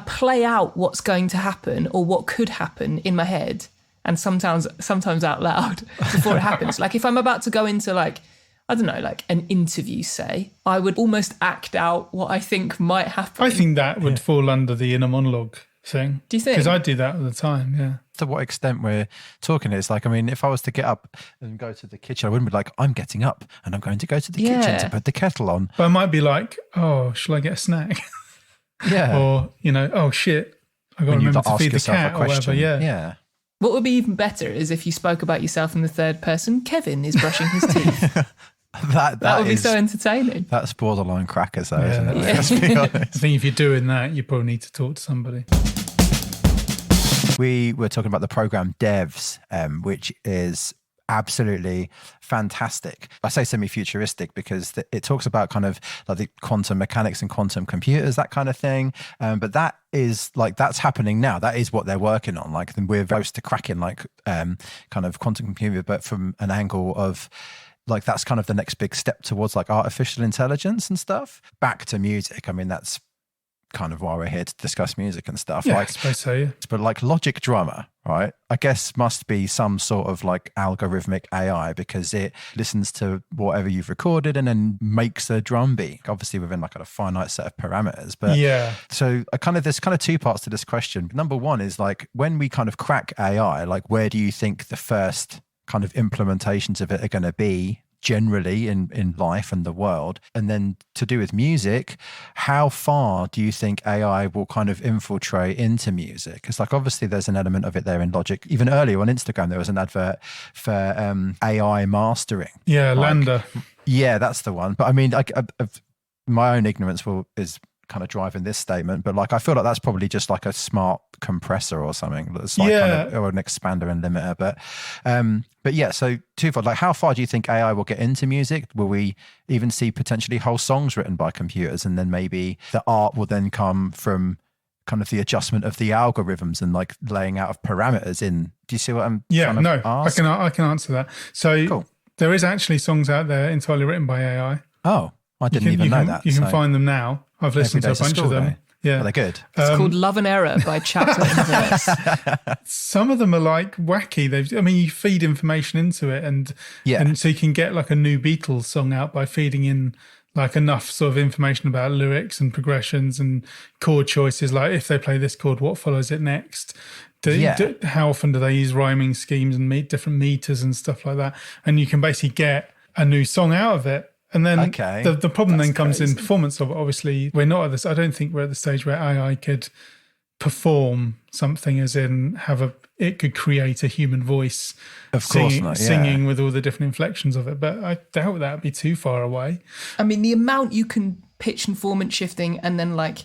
play out what's going to happen or what could happen in my head, and sometimes out loud before it happens. Like if I'm about to go into like, I don't know, like an interview, say, I would almost act out what I think might happen. I think that would fall under the inner monologue thing. Do you think? Because I do that all the time, yeah. to what extent we're talking, it's like, I mean, if I was to get up and go to the kitchen, I wouldn't be like, I'm getting up and I'm going to go to the kitchen to put the kettle on. But I might be like, oh, shall I get a snack? Yeah. Or, you know, oh shit, I got to remember to feed the cat or whatever. Yeah. Yeah. What would be even better is if you spoke about yourself in the third person. Kevin is brushing his teeth. That would be so entertaining. That's borderline crackers, though, isn't it? Yeah. Let's be honest. I think if you're doing that, you probably need to talk to somebody. We were talking about the program Devs, which is absolutely fantastic. I say semi-futuristic because it talks about kind of like the quantum mechanics and quantum computers, that kind of thing. But that is like, that's happening now. That is what they're working on. Like we're close to cracking like kind of quantum computer, but from an angle of like, that's kind of the next big step towards like artificial intelligence and stuff. Back to music. I mean, that's kind of why we're here to discuss music and stuff. Yeah, like, I suppose so, yeah. But like Logic Drummer, right? I guess must be some sort of like algorithmic AI because it listens to whatever you've recorded and then makes a drum beat, obviously within like a finite set of parameters. But yeah. So there's kind of two parts to this question. Number one is like, when we kind of crack AI, like where do you think the first kind of implementations of it are going to be generally in life and the world? And then to do with music, how far do you think AI will kind of infiltrate into music? Because like obviously there's an element of it there in Logic. Even earlier on Instagram there was an advert for AI mastering. Yeah, like, Lander. Yeah, that's the one. But I mean, my own ignorance is kind of driving this statement, but like I feel like that's probably just like a smart compressor or something. That's like kind of, or an expander and limiter. But yeah, so twofold. Like, how far do you think AI will get into music? Will we even see potentially whole songs written by computers, and then maybe the art will then come from kind of the adjustment of the algorithms and like laying out of parameters in? Do you see what I'm? Yeah, trying to no, ask? I can answer that. So Cool. There is actually songs out there entirely written by AI. Oh, I didn't even know that. You can so. find them now. I've listened to a bunch of them. Yeah, they're good. It's called Love and Error by Chapter and Verse. Some of them are like wacky. You feed information into it, and so you can get like a new Beatles song out by feeding in like enough sort of information about lyrics and progressions and chord choices. Like if they play this chord, what follows it next? How often do they use rhyming schemes and different meters and stuff like that? And you can basically get a new song out of it. And then the problem then comes in performance of it. Obviously, we're not at this. I don't think we're at the stage where AI could perform something, as in it could create a human voice, singing with all the different inflections of it. But I doubt that would be too far away. I mean, the amount you can pitch and formant shifting, and then like,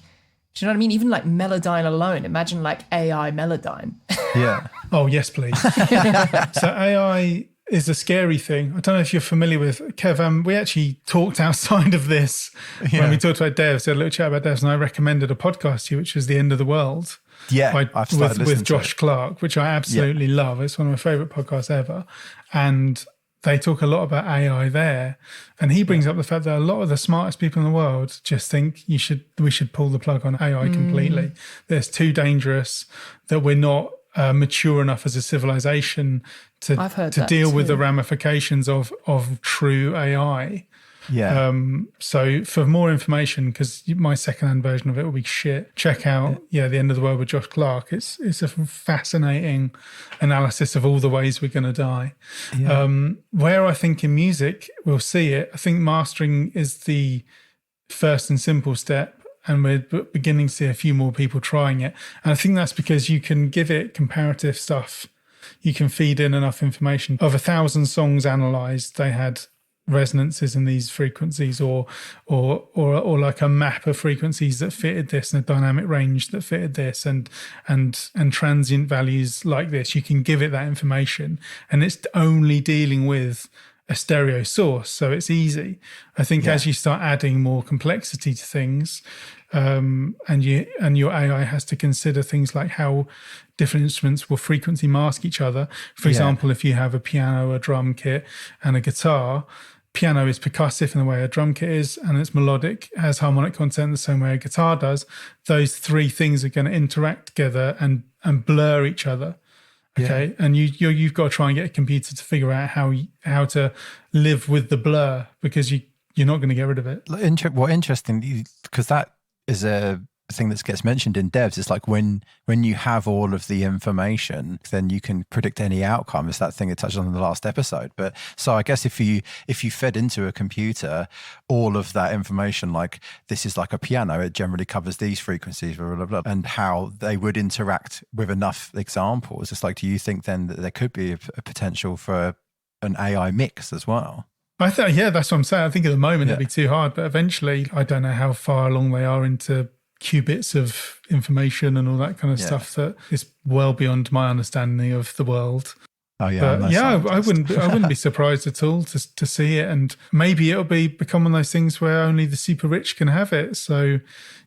do you know what I mean? Even like Melodyne alone. Imagine like AI Melodyne. Yeah. Oh yes, please. So AI is a scary thing. I don't know if you're familiar with Kev. We actually talked outside of this when we talked about devs. We had a little chat about devs, and I recommended a podcast to you, which was The End of the World. Yeah, I've started listening with Josh Clark, which I absolutely love. It's one of my favorite podcasts ever, and they talk a lot about AI there. And he brings up the fact that a lot of the smartest people in the world just think we should pull the plug on AI completely. It's too dangerous, that we're not mature enough as a civilization to deal with the ramifications of true AI. Yeah. So for more information, because my secondhand version of it will be shit, check out The End of the World with Josh Clark. It's a fascinating analysis of all the ways we're going to die. Yeah. Where I think in music we'll see it, I think mastering is the first and simple step. And we're beginning to see a few more people trying it. And I think that's because you can give it comparative stuff. You can feed in enough information. Of 1,000 songs analysed, they had resonances in these frequencies, or like a map of frequencies that fitted this, and a dynamic range that fitted this, and transient values like this. You can give it that information, and it's only dealing with a stereo source, so it's easy. I think as you start adding more complexity to things, and your AI has to consider things like how different instruments will frequency mask each other. For example, if you have a piano, a drum kit, and a guitar, piano is percussive in the way a drum kit is, and it's melodic, has harmonic content the same way a guitar does. Those three things are going to interact together and blur each other. Okay, and you've got to try and get a computer to figure out how to live with the blur, because you're not going to get rid of it. Interesting, because that is a thing that gets mentioned in devs. It's like when you have all of the information, then you can predict any outcome. It's that thing I touched on in the last episode. But so I guess if you fed into a computer all of that information, like this is like a piano, it generally covers these frequencies, blah, blah, blah, and how they would interact with enough examples. It's like, do you think then that there could be a potential for an AI mix as well? I think, that's what I'm saying. I think at the moment it'd be too hard, but eventually, I don't know how far along they are into qubits of information and all that kind of stuff that is well beyond my understanding of the world. Oh yeah, but I wouldn't be surprised at all to see it, and maybe it'll become one of those things where only the super rich can have it. So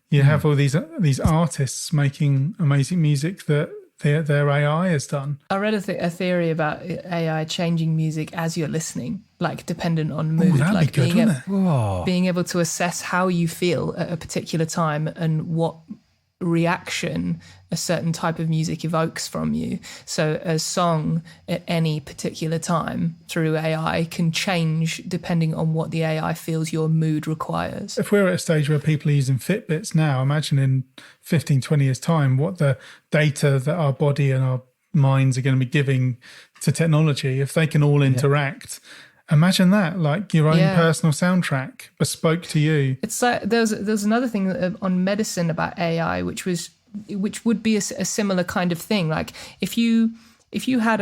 you have all these artists making amazing music that their AI has done. I read a theory about AI changing music as you're listening, like dependent on mood, like being able to assess how you feel at a particular time and what reaction a certain type of music evokes from you. So a song at any particular time through AI can change depending on what the AI feels your mood requires. If we're at a stage where people are using Fitbits now, imagine in 15, 20 years' time what the data that our body and our minds are going to be giving to technology, if they can all interact. Imagine that, like your own personal soundtrack bespoke to you. It's like there's another thing on medicine about AI, which would be a similar kind of thing. Like if you had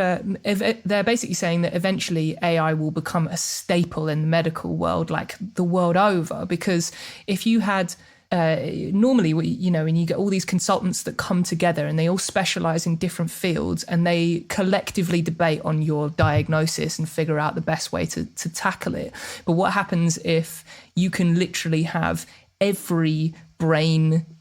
they're basically saying that eventually AI will become a staple in the medical world, like the world over, because if you had normally, when you get all these consultants that come together and they all specialize in different fields and they collectively debate on your diagnosis and figure out the best way to tackle it. But what happens if you can literally have every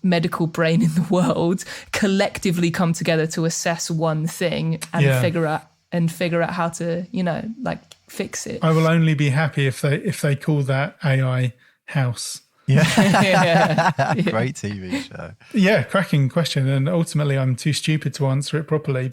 medical brain in the world collectively come together to assess one thing and figure out how to, fix it? I will only be happy if they call that AI house. Yeah. Great TV show. Yeah, cracking question. And ultimately, I'm too stupid to answer it properly.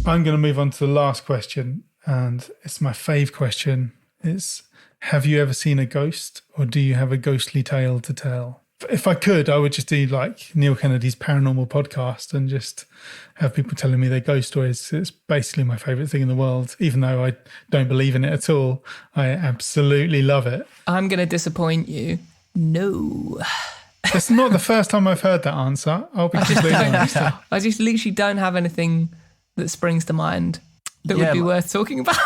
I'm going to move on to the last question. And it's my fave question. It's, have you ever seen a ghost, or do you have a ghostly tale to tell? If I could, I would just do like Neil Kennedy's paranormal podcast and just have people telling me their ghost stories. It's basically my favourite thing in the world. Even though I don't believe in it at all, I absolutely love it. I'm going to disappoint you. No. It's not the first time I've heard that answer. I'll be completely honest. I just literally don't have anything that springs to mind that would be worth talking about.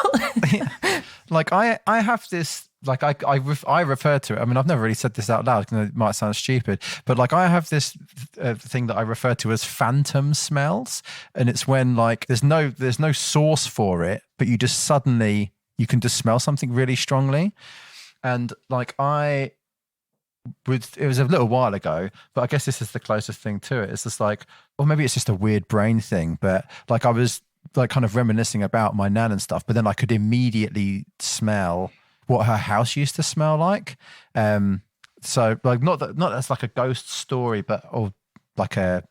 Like I have this, like I refer to it. I mean, I've never really said this out loud because it might sound stupid, but like I have this thing that I refer to as phantom smells, and it's when like there's no source for it, but you just suddenly you can just smell something really strongly, and like it was a little while ago, but I guess this is the closest thing to it. It's just like, or maybe it's just a weird brain thing, but like I was like kind of reminiscing about my nan and stuff, but then I could immediately smell what her house used to smell like. So like not as like a ghost story, but or like a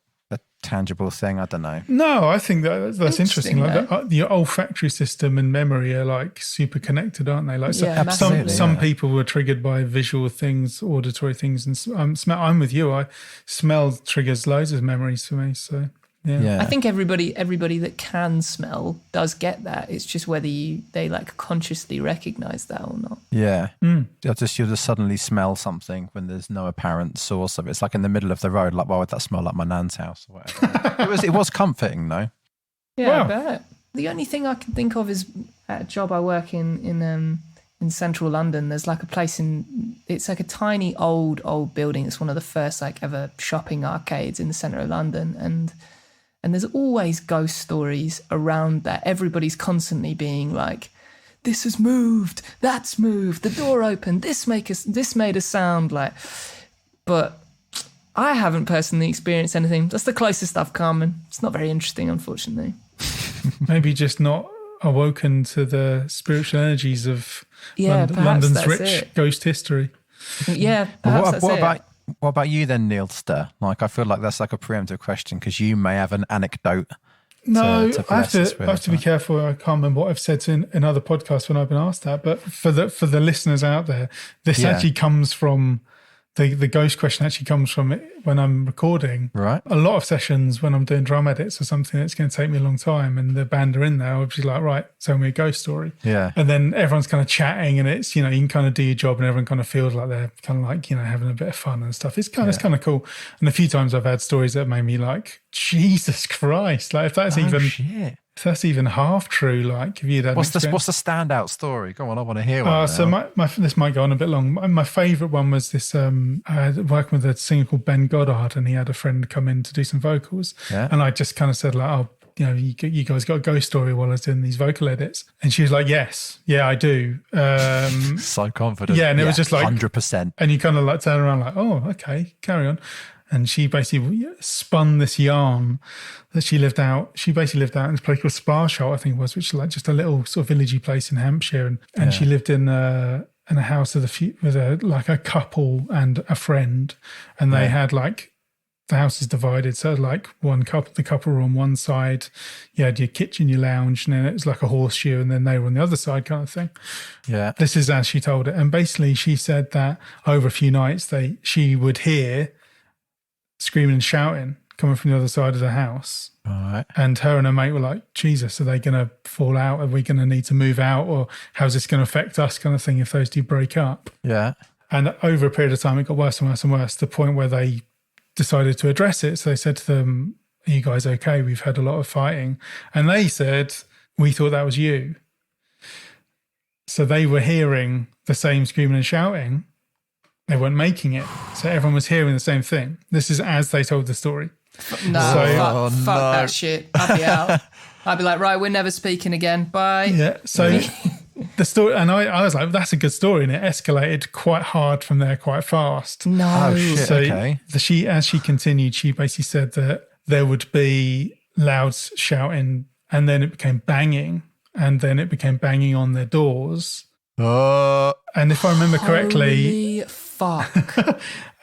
tangible thing. I don't know. No, I think that's interesting. Like your olfactory system and memory are like super connected, aren't they? Like some people were triggered by visual things, auditory things, and smell. I'm with you. Smell triggers loads of memories for me. So yeah. I think everybody that can smell does get that. It's just whether they like consciously recognize that or not. Yeah. You'll just suddenly smell something when there's no apparent source of it. It's like in the middle of the road. Like, why would that smell like my nan's house or whatever? it was comforting though. Yeah, I bet. The only thing I can think of is at a job I work in central London. There's like a place it's like a tiny old building. It's one of the first like ever shopping arcades in the centre of London, and there's always ghost stories around that. Everybody's constantly being like, this has moved, that's moved, the door opened, this made a sound, like. But I haven't personally experienced anything. That's the closest I've come, and it's not very interesting, unfortunately. Maybe just not awoken to the spiritual energies of London's rich ghost history. Yeah, perhaps What about you then, Neil Ster? Like, I feel like that's like a preemptive question because you may have an anecdote. No, I have to be careful. I can't remember what I've said in other podcasts when I've been asked that. But for the listeners out there, this actually comes from the ghost question. Actually comes from when I'm recording. Right. A lot of sessions when I'm doing drum edits or something that's going to take me a long time, and the band are in there, I'll be like, right, tell me a ghost story. Yeah. And then everyone's kind of chatting, and it's, you can kind of do your job, and everyone kind of feels like they're kind of like, having a bit of fun and stuff. It's kind of cool. And a few times I've had stories that made me like, Jesus Christ, like if that's if that's even half true, like if you'd had what's the standout story? Go on, I want to hear one. So this might go on a bit long. My favourite one was this. I was working with a singer called Ben Goddard, and he had a friend come in to do some vocals, and I just kind of said like, "Oh, you guys got a ghost story while I was doing these vocal edits," and she was like, "Yes, yeah, I do." So confident, yeah, and it was just like 100%, and you kind of like turn around like, "Oh, okay, carry on." And she basically spun this yarn that she basically lived out in this place called Sparshot, I think it was, which is like just a little sort of villagey place in Hampshire. And she lived in a house with a couple and a friend. And they had like, the house is divided. So like the couple were on one side. You had your kitchen, your lounge, and then it was like a horseshoe. And then they were on the other side kind of thing. Yeah. This is as she told it. And basically she said that over a few nights, she would hear screaming and shouting coming from the other side of the house. Right. And her and her mate were like, Jesus, are they going to fall out? Are we going to need to move out? Or how's this going to affect us kind of thing if those two break up? Yeah. And over a period of time, it got worse and worse and worse to the point where they decided to address it. So they said to them, are you guys okay? We've had a lot of fighting. And they said, we thought that was you. So they were hearing the same screaming and shouting. They weren't making it. So everyone was hearing the same thing. This is as they told the story. Fuck that shit. I'd be out. I'd be like, right, we're never speaking again. Bye. Yeah. So the story, and I was like, that's a good story. And it escalated quite hard from there quite fast. No. Oh, shit. So okay. As she continued, she basically said that there would be loud shouting, and then it became banging, and then it became banging on their doors. And if I remember correctly, Holy fuck.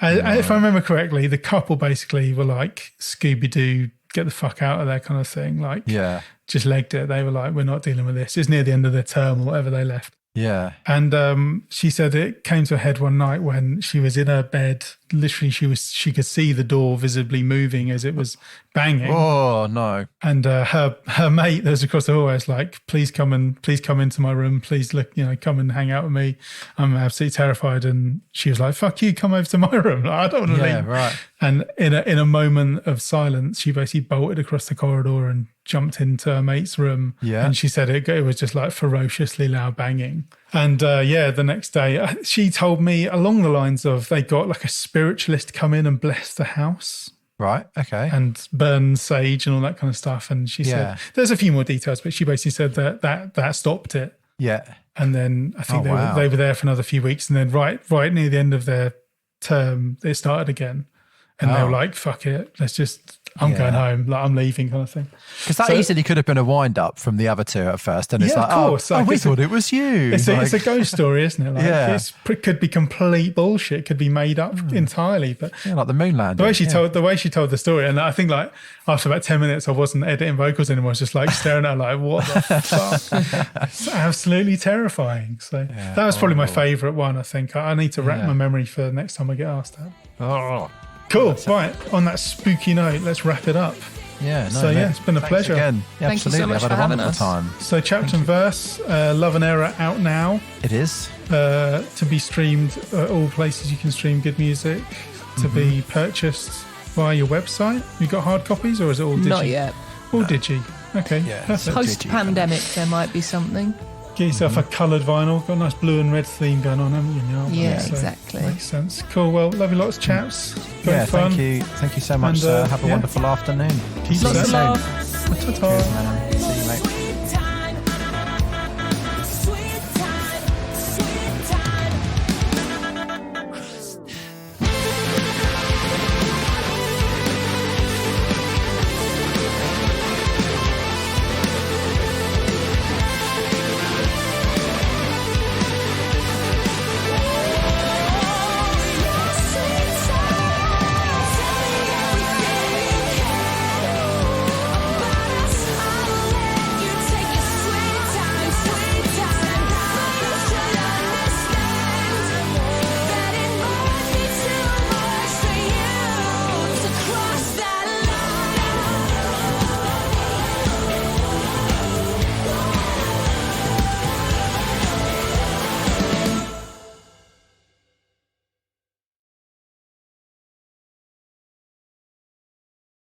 if I remember correctly, the couple basically were like, Scooby-Doo, get the fuck out of there kind of thing. Like, just legged it. They were like, we're not dealing with this. It's near the end of their term or whatever, they left. Yeah. And she said it came to a head one night when she was in her bed. Literally, she could see the door visibly moving as it was banging. Oh no! And her mate that was across the hallway was like, please come into my room. Please look, come and hang out with me. I'm absolutely terrified. And she was like, fuck you, come over to my room. Like, I don't want to leave. Right. And in a moment of silence, she basically bolted across the corridor and jumped into her mate's room. Yeah. And she said it was just like ferociously loud banging. And the next day she told me along the lines of they got like a spiritualist come in and bless the house. Right. Okay. And burn sage and all that kind of stuff. And she said, there's a few more details, but she basically said that stopped it. Yeah. And then I think they were there for another few weeks. And then right near the end of their term, it started again. And they were like, fuck it, I'm going home, like I'm leaving kind of thing. Because that easily could have been a wind-up from the other two at first. And it's like, of course. we thought it was you. It's a ghost story, isn't it? Like, it could be complete bullshit. It could be made up entirely. But like the moon landing. The way she told the story, and I think like after about 10 minutes, I wasn't editing vocals anymore. I was just like staring at her like, what the fuck? It's absolutely terrifying. So that was probably my favourite one, I think. I need to rack my memory for next time I get asked that. Oh. Cool. Right. On that spooky note, let's wrap it up. Yeah. So it's been a pleasure. Again. Yeah, Thank you so much I've had for a having wonderful us. time. So Chapter and Verse, Love and Error out now. It is. To be streamed at all places you can stream good music. To be purchased via your website. You got hard copies or is it all digi? Not yet. All digi. Okay. Yeah. Perfect. Post-pandemic, there might be something. Get yourself a coloured vinyl. Got a nice blue and red theme going on, haven't you? Yeah, exactly. Makes sense. Cool. Well, love you lots, chaps. Great fun. Thank you so much. And, Have a wonderful afternoon. Keep Lots of safe. love. Ta-ta.